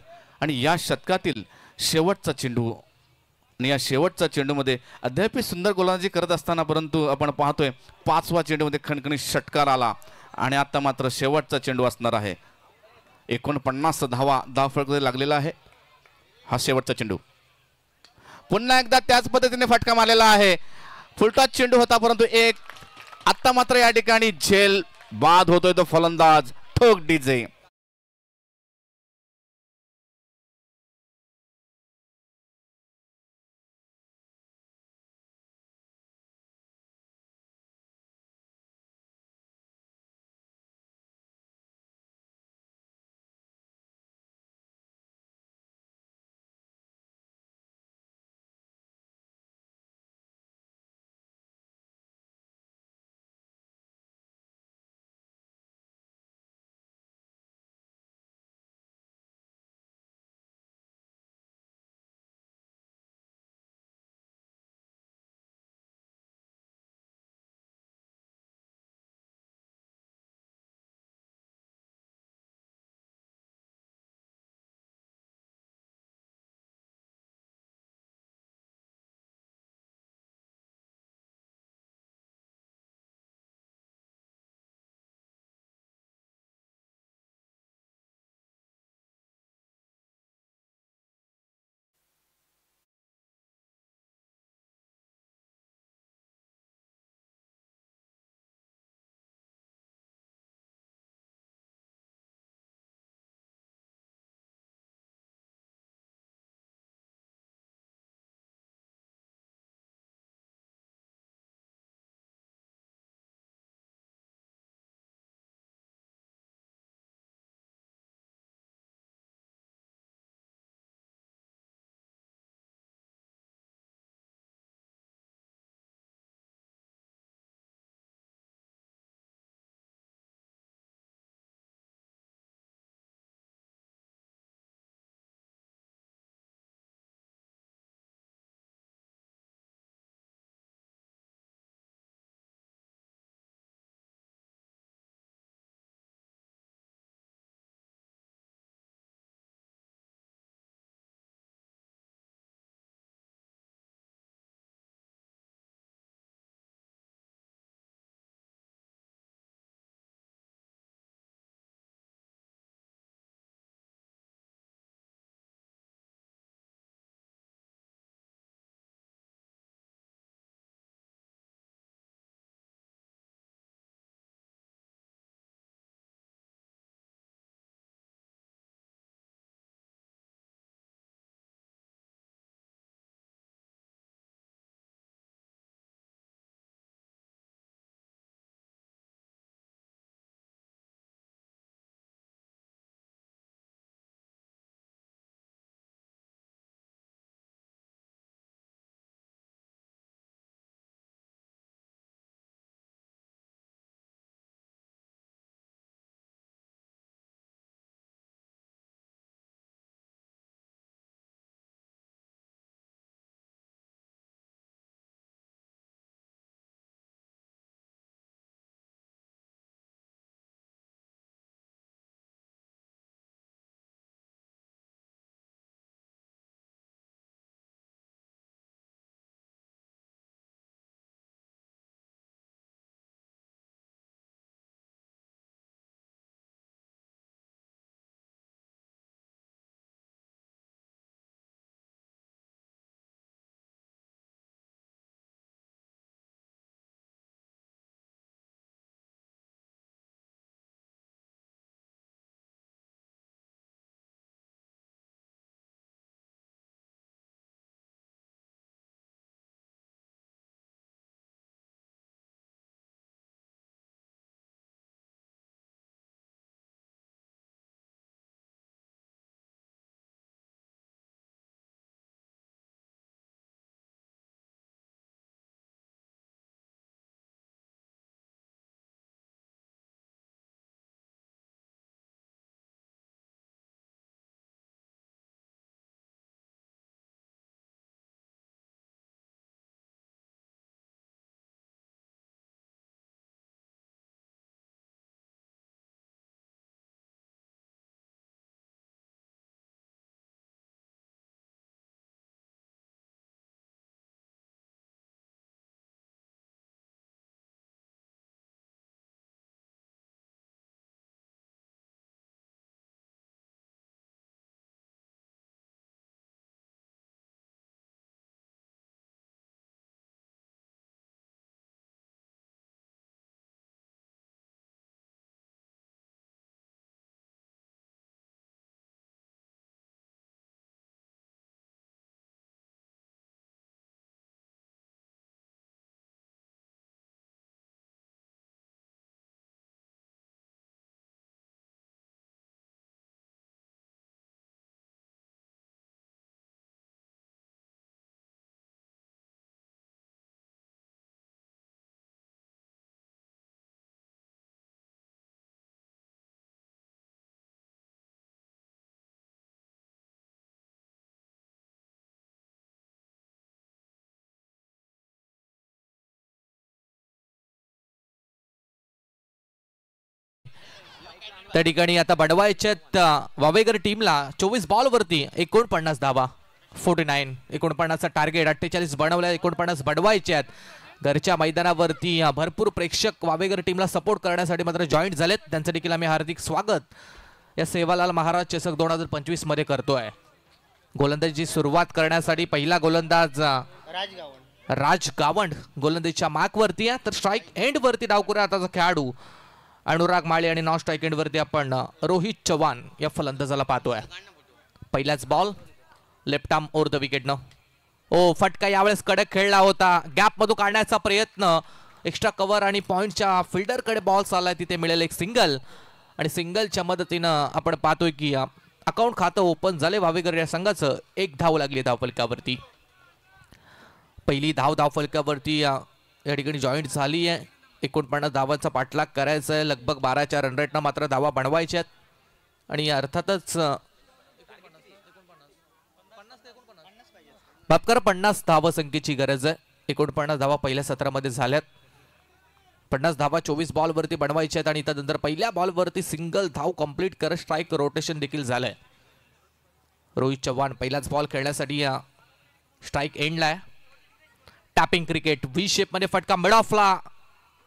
S1: आणि या शतकातील शेवटचा चेंडू आणि या शेवटच्या चेंडूमध्ये अद्याप सुंदर गोलंदाजी करत असताना परंतु आपण पाहतोय 5वा चेंडूमध्ये खणखणीत षटकार आला आणि आता मात्र शेवटचा चेंडू असणार आहे. 49 धावा धावफलकावर लागलेला आहे. हा शेवटचा चेंडू पुन्हा एकदा त्याच पद्धतीने फटका मारलेला आहे. फुलटॉस चेंडू होता परंतु आता मात्र या ठिकाणी झेल बाद होतोय तो फलंदाज ठोक डीजे.
S2: त्या ठिकाणी आता बनवायच्यात वावेगर टीमला 24 बॉल वरती 49 धावा. 49 49चा टार्गेट. 48 बनवल्या, 49 बनवायचे आहेत. घरच्या मैदानावरती भरपूर प्रेक्षक वावेगर टीमला सपोर्ट करण्यासाठी मात्र जॉईंट झालेत. त्यांचं देखील आम्ही हार्दिक स्वागत या सेवालाल महाराज चषक 2025 मध्ये करतोय. गोलंदाजीची सुरुवात करण्यासाठी पहिला गोलंदाज राज गावंड गोलंदाजीच्या मार्क वरती आहे. तर स्ट्राईक एंड वरती डावखुरा हाताचा खेळाडू अनुराग माळी आणि नॉन स्ट्राईक एंड वरती आपण रोहित चव्हाण या फलंदाजाला पाहतोय. पहिलाच ball left arm over the विकेटनं. ओ फटका यावेळेस कडक खेळला होता. गॅप मधून काढण्याचा प्रयत्न, एक्स्ट्रा कव्हर आणि पॉइंटच्या फिल्डरकडे बॉल चाललाय, तिथे मिळेल एक सिंगल. आणि सिंगलच्या मदतीनं आपण पाहतोय की अकाउंट खातं ओपन झाले वावेगर या संघाचं. एक धाव लागली धावफलकावरती. पहिली धाव धावफलकावरती या ठिकाणी जॉईंट झाली आहे. 49 धावांचा पाठलाग करायचा आहे. लगभग 12च्या रन रेटनं मात्र धावा बनवायच्यात. आणि अर्थातच बापकर 50 धावा संख्येची गरज आहे. 49 धावा पहिल्या सत्रामध्ये झाल्यात. 50 धावा 24 बॉल वरती बनवायच्या आहेत. आणि त्यानंतर पहिल्या बॉल वरती सिंगल धाव कंप्लीट करत स्ट्राईक रोटेशन देखील झालंय. रोहित चव्हाण पहिलाच बॉल खेळण्यासाठी स्ट्राईक एंडला आहे. टॅपिंग क्रिकेट व्ही शेप मध्ये फटका मिड ऑफला.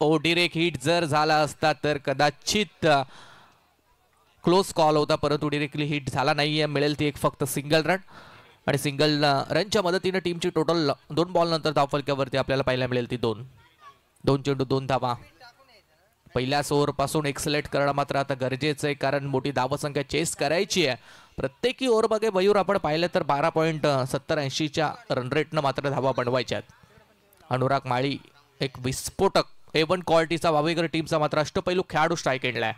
S2: ओ डिरेक्ट हिट जर झाला असता तर कदाचित क्लोज कॉल होता, परंतु डिरेक्टली हिट झाला नाहीये. मिळेल ती एक फक्त सिंगल रन. आणि सिंगल रनच्या मदतीने टीमची टोटल 2 बॉल नंतर धावफलकावरती आपल्याला पाहायला मिळेल ती 2 चेंडू 2 धावा. पहिल्याच ओव्हर पासून एक्सलेट करणं मात्र आता गरजेचं आहे, कारण मोठी धावसंख्या चेस करायची आहे. प्रत्येकी ओव्हर मागे मयूर आपण पाहिलं तर 12.70-80च्या रन रेटनं मात्र धावा बनवायच्या आहेत. अनुराग माळी एक विस्फोटक A1 क्वालिटीचा वावेगर टीमचा मात्र अष्टपैलू खेळाडू स्ट्राईक एंडला.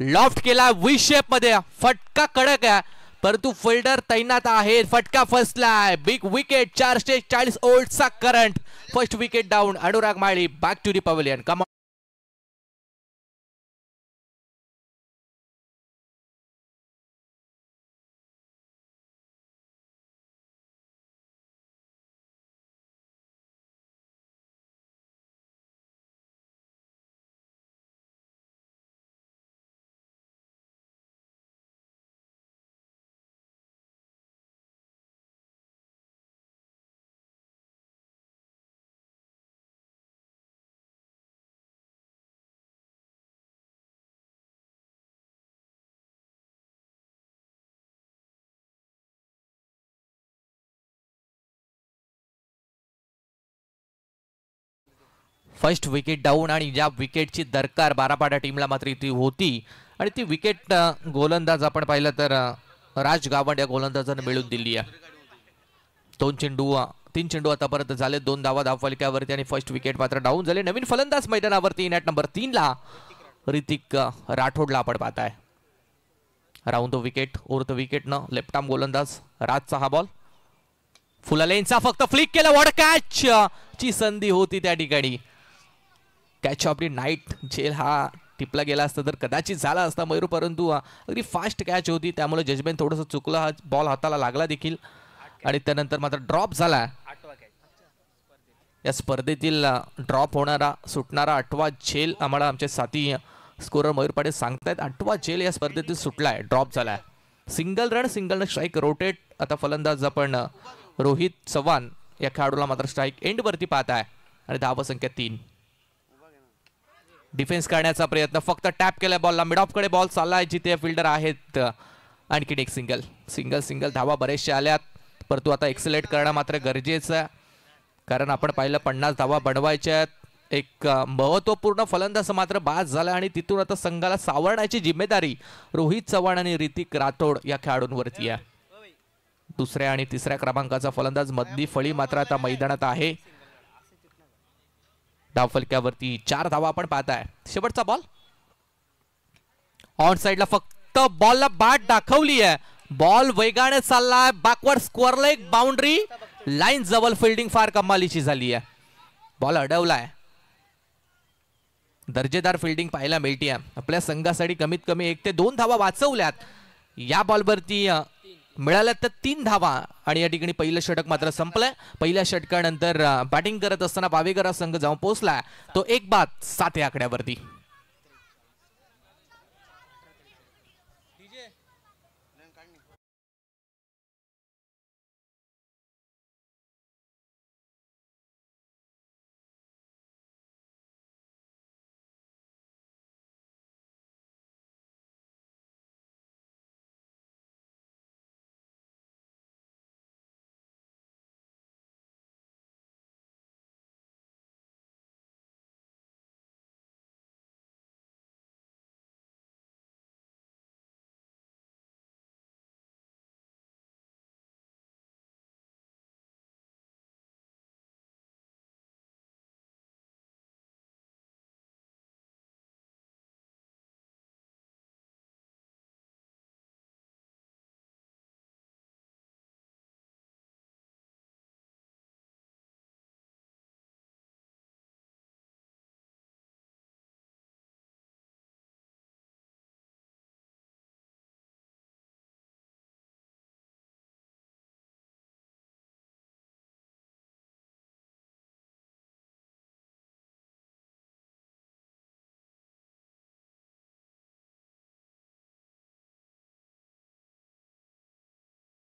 S2: लॉफ्ट केला व्ही शेप मध्ये. फटका कडक आहे, परंतु फिल्डर तैनात आहे. फटका फसलाय. Big wicket. 440 ओव्हरचा current. First wicket down. Anurag Mali back to the pavilion. Come first wicket down. आणि ज्या विकेटची दरकार 12 टीमला मात्र इथे होती, आणि ती विकेट गोलंदाज आपण पाहिलं तर राज गावंड या गोलंदाजाने मिळवून दिली आहे. 3 चेंडू आतापर्यंत झाले. 2 धावा धावफलकावरती आणि फर्स्ट विकेट मात्र डाऊन झाले. नवीन फलंदाज मैदानावरती नॅट नंबर 3 ला ऋतिक राठोडला आपण पाहताय. Round the wicket over the विकेटनं लेफ्ट आर्म गोलंदाज राजचा हा बॉल. फुला लेनचा फक्त फ्लिक केला. वॉट कॅच ची संधी होती त्या ठिकाणी. कॅच ऑफ द नाईट झेल हा टिपला गेला असता तर कदाचित झाला असता मयूर, परंतु अगदी फास्ट कॅच होती, त्यामुळे जजमेंट थोडंसं चुकलं. हा बॉल हाताला लागला देखील आणि त्यानंतर मात्र ड्रॉप झाला. या स्पर्धेतील ड्रॉप होणारा सुटणारा 8वा झेल आम्हाला आमचे साथी स्कोरर मयूर पाटील सांगतायत. 8वा झेल या स्पर्धेतील सुटलाय, ड्रॉप झालाय. Single run, single strike rotate. आता फलंदाज आपण रोहित चव्हाण या खेळाडूला मात्र स्ट्राईक एंड वरती पाहत आहे. आणि धावा संख्या 3. डिफेन्स करण्याचा प्रयत्न, फक्त टॅप केला बॉलला. मिड ऑफ कडे बॉल चाललाय जिथे फिल्डर आहेत. आणखी एक सिंगल धावा बरेचशा आल्यात, परंतु आता एक्सलेट करणं मात्र गरजेचं आहे, कारण आपण पाहिलं 50 धावा बनवायच्या. एक महत्वपूर्ण फलंदाज मात्र बाद झाला आणि तिथून आता संघाला सावरण्याची जिम्मेदारी रोहित चव्हाण आणि ऋतिक राठोड या खेळाडूंवरती आहे. दुसऱ्या आणि तिसऱ्या क्रमांकाचा फलंदाज मधली फळी मात्र आता मैदानात आहे. धावफलक्यावरती 4 धावा आपण पाहताय. शेवटचा बॉल ऑन साइडला, फक्त बॉलला बाट दाखवली आहे. बॉल वेगाने चाललाय. Backward square leg boundary line जवळ. फिल्डिंग फार कमालीची झाली आहे. बॉल अडवलाय. दर्जेदार फिल्डिंग पाहायला मिळते. आपल्या संघासाठी कमीत कमी 1 ते 2 धावा वाचवल्यात. या बॉलवरती मिळाल्या तर 3 धावा. आणि या ठिकाणी पहिलं षटक मात्र संपलंय. पहिल्या षटकानंतर बॅटिंग करत असताना वावेगर हा संघ जाऊन पोहोचला तो 1 बाद 7 या आकड्यावरती.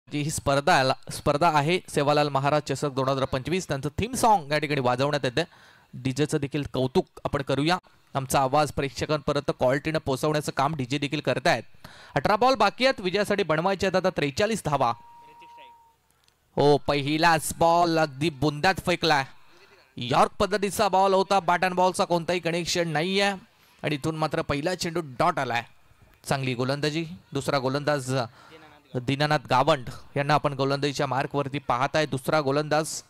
S2: जी ही स्पर्धा आहे सेवालाल महाराज चषक 2025. त्यांचं थीम सॉन्ग या ठिकाणी वाजवण्यात येते. डीजेचं देखील कौतुक आपण करूया. आमचा आवाज प्रेक्षकांपर्यंत क्वालिटीनं पोहोचवण्याचं काम डीजे देखील करतायत. 18 बॉल बाकी आहेत, विजयासाठी बनवायचे आहेत आता 43 धावा. हो, पहिलाच बॉल अगदी बुंद्यात फेकलाय. यॉर्क पद्धतीचा बॉल होता, बॅट अँड बॉलचा कोणताही कनेक्शन नाहीये आणि इथून मात्र पहिला चेंडू डॉट आलाय. चांगली गोलंदाजी. दुसरा गोलंदाज दीनानाथ गावंड यांना आपण गोलंदाजीच्या मार्कवरती पाहताय. दुसरा गोलंदाज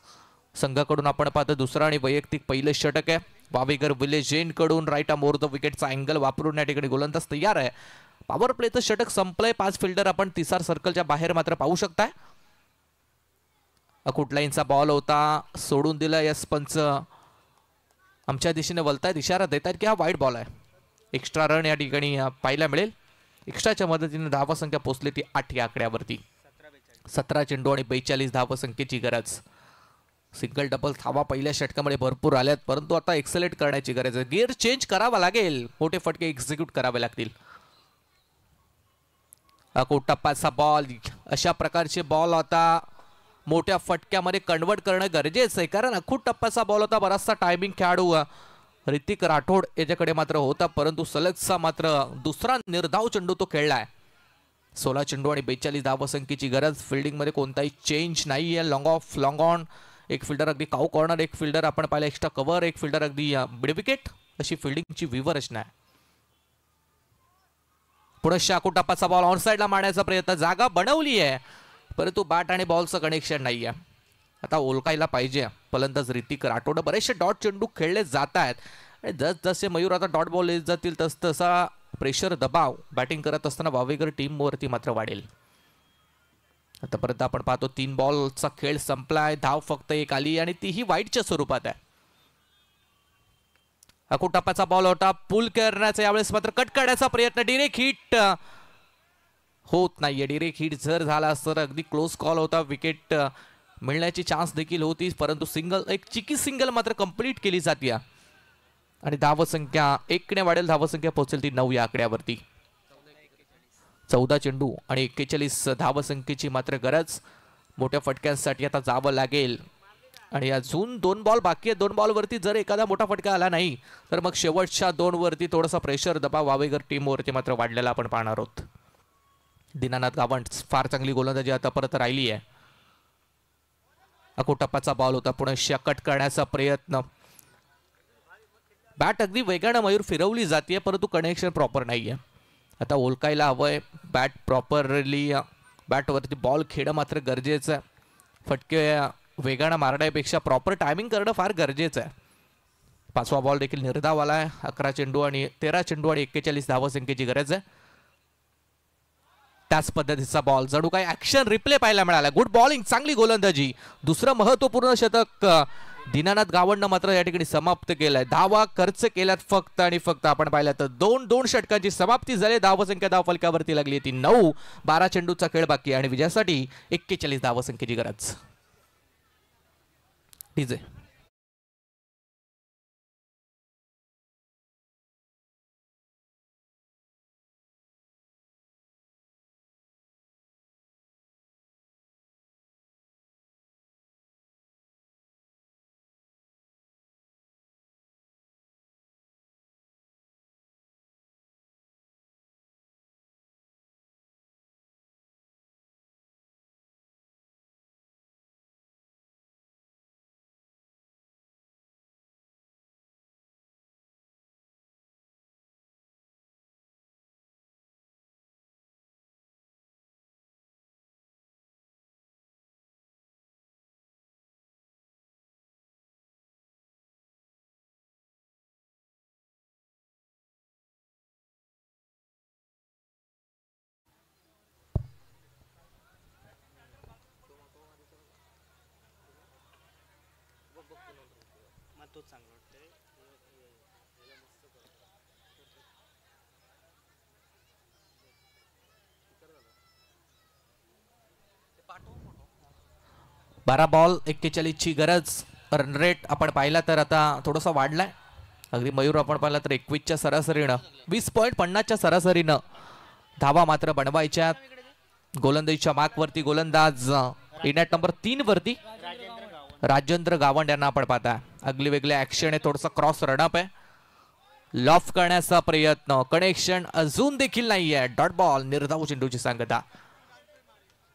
S2: संघाकडून आपण पाहतो. दुसरा आणि वैयक्तिक पहिलं षटक आहे. वावेकर विलेज जैन कडून राईट मोर द विकेटचा अँगल वापरून या ठिकाणी गोलंदाज तयार आहे. पॉवर प्लेचं षटक संपलंय. 5 फिल्डर आपण तिसार सर्कलच्या बाहेर मात्र पाहू शकताय. अकुट लाईनचा बॉल होता, सोडून दिला. यस पंच आमच्या दिशेने वलतायत, इशारा देतात की हा वाईट बॉल आहे. एक्स्ट्रा रन या ठिकाणी पाहायला मिळेल. एक्स्ट्राच्या मदतीने धावा संख्या पोहोचली ती 8 या आकड्यावरती. 17 चेंडू आणि 42 धावा संख्येची गरज. सिंगल डबल धावा पहिल्या षटकामध्ये भरपूर आल्यात, परंतु आता एक्सेलेट करण्याची गरज आहे. गिअर चेंज करावा लागेल, मोठे फटके एक्झिक्यूट करावे लागतील. अकुट टप्प्याचा बॉल, अशा प्रकारचे बॉल आता मोठ्या फटक्यामध्ये कन्वर्ट करणं गरजेचं आहे, कारण अखूट टप्प्याचा बॉल होता. बराचसा टायमिंग खेळाडू ऋतिक राठोड याच्याकडे मात्र होता, परंतु सलगचा मात्र दुसरा निर्धाव चेंडू तो खेळलाय. 16 चेंडू आणि 42 धावसंख्येची गरज. फिल्डिंगमध्ये कोणताही चेंज नाही आहे. Long of long on. एक फिल्डर अगदी काऊ कॉर्नर, एक फिल्डर आपण पाहिला एक्स्ट्रा कव्हर, एक फिल्डर अगदी मिड विकेट, अशी फिल्डिंगची व्यूहरचना आहे. पुढे अखूट टप्प्याचा बॉल ऑन साईडला मारण्याचा प्रयत्न, जागा बनवली आहे परंतु बॅट आणि बॉलचं कनेक्शन नाही आहे. आता ओळखायला पाहिजे फलंदाज ऋतिक राठोड. बरेचसे डॉट चेंडू खेळले जात आहेत आणि जसजसे मयूर आता डॉट बॉल येत जातील तस तसा प्रेशर दबाव बॅटिंग करत असताना वावेकर टीमवरती मात्र वाढेल. आतापर्यंत आपण पाहतो 3 बॉलचा खेळ संपलाय. धाव फक्त एक आली आणि तीही वाईटच्या स्वरूपात आहे. अखूट टप्प्याचा बॉल होता, पुल करण्याचा, यावेळेस मात्र कट करण्याचा प्रयत्न. डिरेक्ट हिट होत नाहीये. डिरेक्ट हिट जर झाला तर अगदी क्लोज कॉल होता. विकेट मिळण्याची चान्स देखील होती, परंतु सिंगल, एक चिकी सिंगल मात्र कंप्लीट केली जाते आणि धावसंख्या 1 ने वाढेल. धावसंख्या पोहोचेल ती 9 या आकड्यावरती. 14 चेंडू आणि 41 धावसंख्येची मात्र गरज. मोठ्या फटक्यांसाठी आता जावं लागेल आणि अजून 2 बॉल बाकी आहेत. 2 बॉलवरती जर एखादा मोठा फटका आला नाही तर मग शेवटच्या 2 वरती थोडासा प्रेशर दबाव वावेकर टीमवरती मात्र वाढलेला आपण पाहणार आहोत. दीनानाथ गावंड फार चांगली गोलंदाजी आता परत राहिली आहे. अखूट टप्प्याचा बॉल होता, पुन्हा कट करण्याचा प्रयत्न. बॅट अगदी वेगानं मयूर फिरवली जाते परंतु कनेक्शन प्रॉपर नाहीये. आता ओळखायला हवंय बॅट प्रॉपरली, बॅटवरती बॉल खेळणं मात्र गरजेचं आहे. फटके वेगानं मारण्यापेक्षा प्रॉपर टायमिंग करणं फार गरजेचं आहे. 5वा बॉल देखील निर्धाव आलाय. 13 चेंडू आणि 41 धावसंख्येची गरज आहे. त्याच पद्धतीचा बॉल, जणू काही ऍक्शन रिप्ले पाहायला मिळाला. गुड बॉलिंग, चांगली गोलंदाजी. दुसरं महत्वपूर्ण शतक दीनानाथ गावंडनं मात्र या ठिकाणी समाप्त केलंय. धावा खर्च केल्यात फक्त आणि फक्त. आपण पाहिलं तर 2 षटकांची समाप्ती झाली. धावसंख्या धावफलकावरती लागली ती 9. 12 चेंडूचा खेळ बाकी आणि विजयासाठी 41 धावसंख्येची गरज. डीजे 12 बॉल 41 ची गरज. रन रेट आपण पाहिला तर आता थोडासा वाढलाय. अगदी मयूर आपण पाहिला तर 21च्या सरासरीनं 20.50च्या सरासरीनं धावा मात्र बनवायच्या. गोलंदाजीच्या मार्कवरती गोलंदाज इनॅट नंबर 3 वरती राजेंद्र गावंड यांना आपण पाहता. अगली वेगळे ऍक्शन आहे, थोडस क्रॉस रनअप आहे, लॉफ करण्याचा प्रयत्न, कनेक्शन अजून देखील नाहीये. डॉट बॉल, निर्धाव चेंडूची सांगता.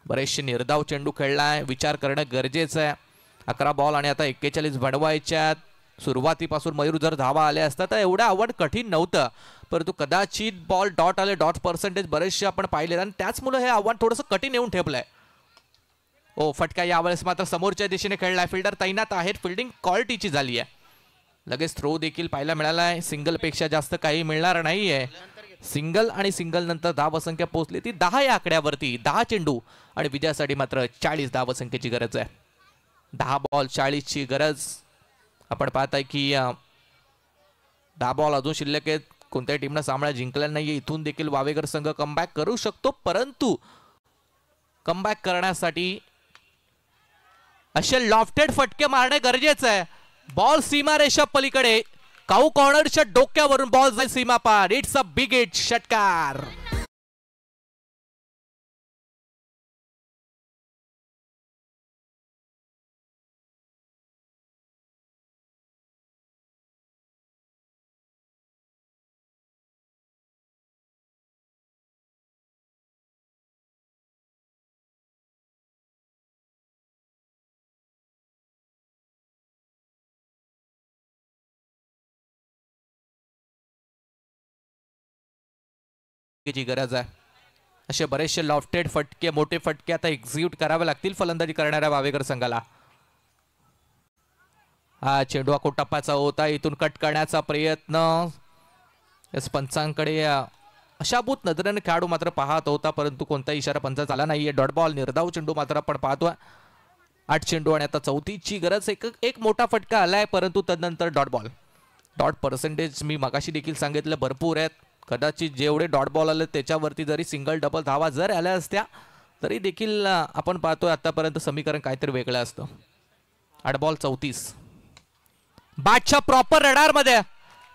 S2: बरेचसे निर्धाव चेंडू खेळलाय, विचार करणं गरजेचं आहे. 11 बॉल आणि आता 41 बनवायच्यात. सुरुवातीपासून मयूर जर धावा आल्या असतात तर एवढं आव्हान कठीण नव्हतं, परंतु कदाचित बॉल डॉट आले, डॉट पर्सेंटेज बरेचसे आपण पाहिले आणि त्याचमुळे हे आव्हान थोडंसं कठीण येऊन ठेपलंय. ओ फटका यावेळेस मात्र समोरच्या दिशेने खेळलाय, फिल्डर तैनात आहेत, फिल्डिंग क्वालिटीची झाली आहे. लगेच थ्रो देखील पाहायला मिळालाय. सिंगल पेक्षा जास्त काही मिळणार नाहीये. सिंगल आणि सिंगल नंतर धावसंख्या पोहोचली ती 10 या आकड्यावरती. 10 चेंडू आणि विजयासाठी मात्र 40 धावसंख्येची गरज आहे. 10 बॉल 40 ची गरज. आपण पाहताय की 10 बॉल अजून शिल्लक आहेत. कोणत्याही टीमनं सामना जिंकला नाहीये. इथून देखील वावेकर संघ कमबॅक करू शकतो, परंतु कमबॅक करण्यासाठी असे लॉफ्टेड फटके मारणे गरजेचं आहे. बॉल सीमारेषा पलीकडे, काऊ कॉर्नरच्या डोक्यावरून बॉल जाईल सीमा पार. इट्स अ बिग हिट, षटकार. ची गरज आहे. असे बरेचसे लॉफ्टेड फटके, मोठे फटके आता एक्झिक्यूट करावे लागतील फलंदाजी करणाऱ्या वावेकर संघाला. हा चेंडू आखो टप्प्याचा होता, इथून कट करण्याचा प्रयत्न. पंचांकडे अशाभूत नजरेने खेळाडू मात्र पाहत होता, परंतु कोणताही इशारा पंच आला नाहीये. डॉट बॉल, निर्धाव चेंडू मात्र आपण पाहतोय. 8 चेंडू आणि आता 34ची गरज. एक मोठा फटका आलाय, परंतु तदनंतर डॉट बॉल. डॉट पर्सेंटेज मी मगाशी देखील सांगितलं भरपूर आहेत. कदाचित जेवढे डॉट बॉल आले त्याच्यावरती जरी सिंगल डबल धावा जर आल्या असत्या तरी देखील आपण पाहतोय आतापर्यंत समीकरण काहीतरी वेगळं असतं. 8 बॉल 34. बॅटच्या प्रॉपर रडार मध्ये.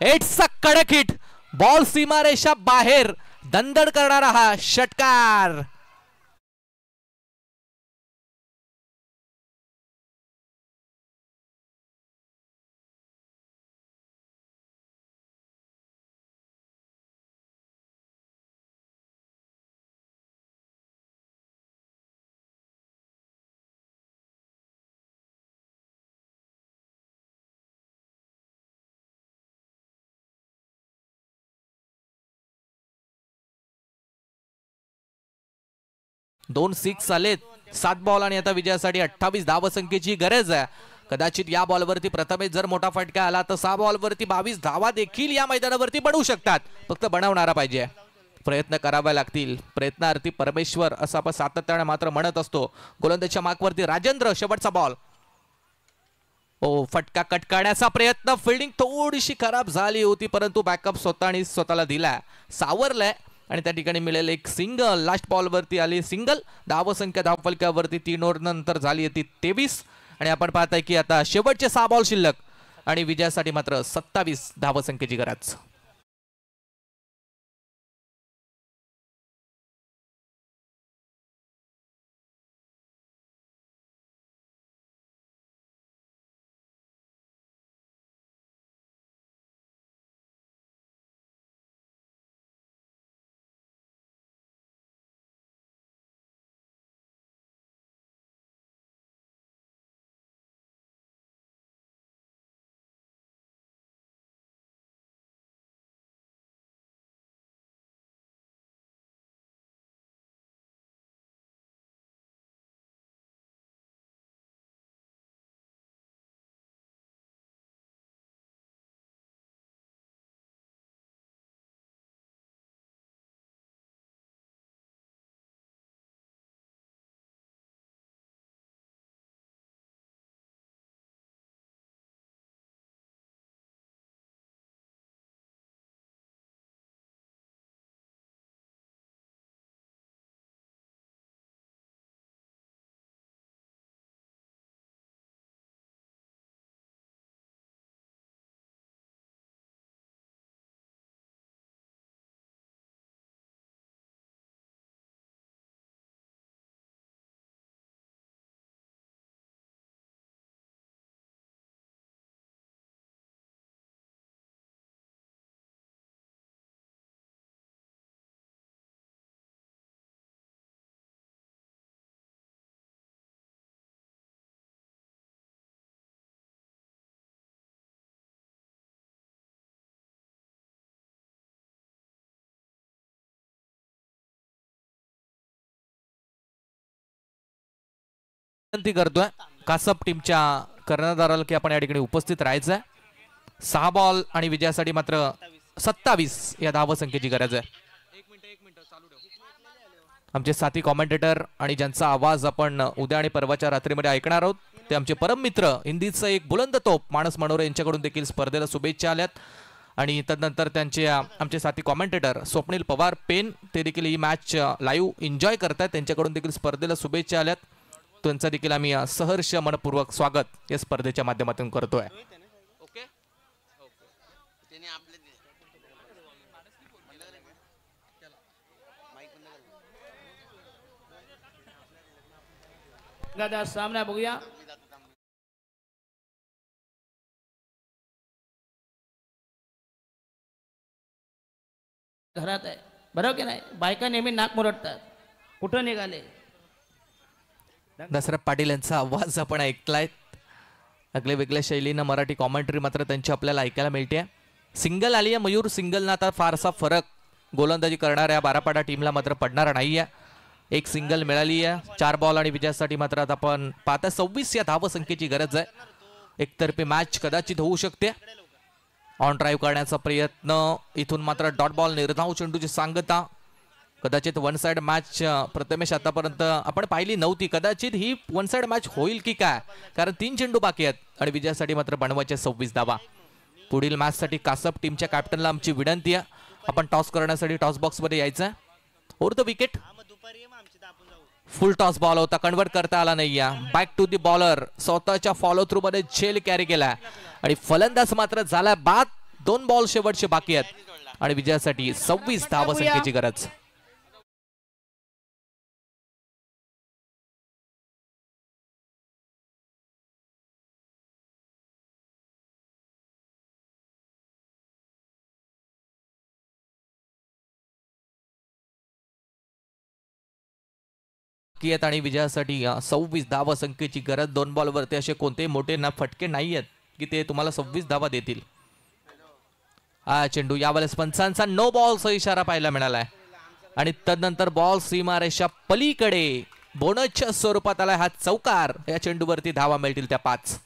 S2: इट्स अ कडक हिट. बॉल सीमारेषा बाहेर, दणदण करणारा हा षटकार. दोन 6 आलेत. 7 बॉल आणि आता विजयासाठी 28 धावसंख्येची गरज आहे. कदाचित या बॉलवरती प्रथमेश जर मोठा फटका आला तर 6 बॉलवरती 22 धावा देखील या मैदानावरती बनवू शकतात. फक्त बनवणारा पाहिजे, प्रयत्न करावे लागतील. प्रयत्नार्थी परमेश्वर असं आपण सातत्याने मात्र म्हणत असतो. गोलंदाजीच्या मार्कवरती राजेंद्र, शेवटचा बॉल. ओ फटका कट करण्याचा प्रयत्न, फिल्डिंग थोडीशी खराब झाली होती, परंतु बॅकअप स्वतःला दिला, सावरलाय आणि त्या ठिकाणी मिळेल एक सिंगल. लास्ट बॉलवरती आली सिंगल. धावसंख्या धावफलकावरती 3 ओव्हर नंतर झाली ती 23 आणि आपण पाहताय की आता शेवटचे 6 बॉल शिल्लक आणि विजयासाठी मात्र 27 धावसंख्येची गरज. विनंती करतोय कासप टीमच्या कर्णधाराला की आपण या ठिकाणी उपस्थित राहायचंय. 6 बॉल आणि विजयासाठी मात्र 27 या धावसंख्येची गरज आहे. आमचे साथी कॉमेंटेटर आणि ज्यांचा आवाज आपण उद्या आणि परवाच्या रात्रीमध्ये ऐकणार आहोत ते आमचे परम मित्र हिंदीचं एक बुलंद तोप मानस मनोरे यांच्याकडून देखील स्पर्धेला शुभेच्छा आल्यात. आणि तदनंतर त्यांचे आमचे साथी कॉमेंटेटर स्वप्नील पवार पेन ते देखील ही मॅच लाईव्ह एन्जॉय करतात. त्यांच्याकडून देखील स्पर्धेला शुभेच्छा आल्यात. त्यांचा देखील आम्ही सहर्ष मनपूर्वक स्वागत या स्पर्धेच्या माध्यमातून करतोय.
S3: सामना बघूया. घरात आहे बरोबर की नाही. बायका नेहमी नाक मुरडतात. कुठं निघाले.
S2: दशरथ पाटील यांचा आवाज आपण ऐकलाय. अगले वेगळ्या शैलीनं मराठी कॉमेंट्री मात्र त्यांची आपल्याला ऐकायला मिळते. सिंगल आली आहे मयूर. सिंगलना आता फारसा फरक गोलंदाजी करणाऱ्या बारापाडा टीमला मात्र पडणार नाही आहे. एक सिंगल मिळाली आहे. 4 बॉल आणि विजयासाठी मात्र आता आपण पाहता 26 या धावसंख्येची गरज आहे. एकतर्फी मॅच कदाचित होऊ शकते. ऑन ड्राईव्ह करण्याचा प्रयत्न इथून मात्र डॉट बॉल निर्धाव चेंडूची सांगता. कदाचित वन साइड मॅच प्रथमेश आतापर्यंत आपण पाहिली नव्हती. कदाचित ही वन साइड मॅच होईल की काय कारण 3 चेंडू बाकी आहेत आणि विजयासाठी मात्र बनवायचे 26 धावा. पुढील मॅच साठी कासप टीमच्या कॅप्टनला आमची विनंती आहे आपण टॉस करण्यासाठी टॉस बॉक्स मध्ये यायचं. Over the wicket full toss ball होता कन्वर्ट करता आला नाही. बॅक टू दी बॉलर स्वतःच्या फॉलो थ्रू मध्ये झेल कॅरी केला आणि फलंदाज मात्र झाला बाद. 2 बॉल शेवटचे बाकी आहेत आणि विजयासाठी 26 धावसंख्येची गरज. आणि विजयासाठी 26 धावसंख्येची गरज. 2 बॉलवरती असे कोणतेही मोठे फटके नाही आहेत की ते तुम्हाला 26 धावा देतील. हा चेंडू यावेळेस पंचांचा नो बॉलचा इशारा पाहायला मिळालाय आणि तदनंतर बॉल सीमारेषा पलीकडे बोनसच्या स्वरूपात आलाय. हा चौकार. या चेंडूवरती धावा मिळतील त्या 5.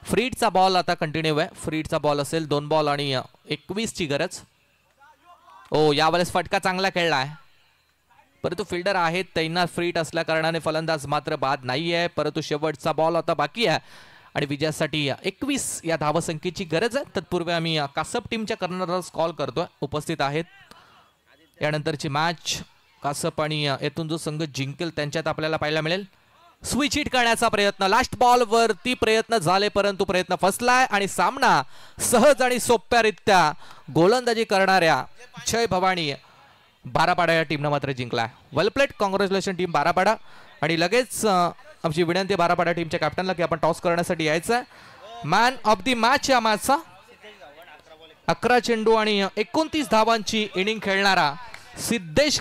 S2: फ्रीडचा बॉल आता कंटिन्यू आहे. फ्रीडचा बॉल असेल. 2 बॉल आणि 21 ची गरज. ओ यावेळेस फटका चांगला खेळलाय परंतु फिल्डर आहेत तैनात. फ्रीड असल्या कारणाने फलंदाज मात्र बाद नाही आहे. परंतु शेवटचा बॉल आता बाकी आहे आणि विजयासाठी 21 या धावसंख्येची गरज आहे. तत्पूर्वी आम्ही कासप टीमच्या कर्णधारास कॉल करतोय. उपस्थित आहेत. यानंतरची मॅच कासप आणि येथून जो संघ जिंकेल त्यांच्यात आपल्याला पाहायला मिळेल. स्विच हिट करण्याचा प्रयत्न. लास्ट बॉल वरती प्रयत्न झाले परंतु प्रयत्न फसलाय आणि सामना सहज आणि सोप्यारित्या गोलंदाजी करणाऱ्या जय भवानी बारापाडा या टीमनं मात्र जिंकलाय. Well played. Congratulation team Barapada. आणि लगेच आमची विनंती बारापाडा टीमच्या कॅप्टनला की आपण टॉस करण्यासाठी यायचं आहे. मॅन ऑफ दी मॅच या मॅचचा 11 चेंडू आणि 29 धावांची इनिंग खेळणारा सिद्धेश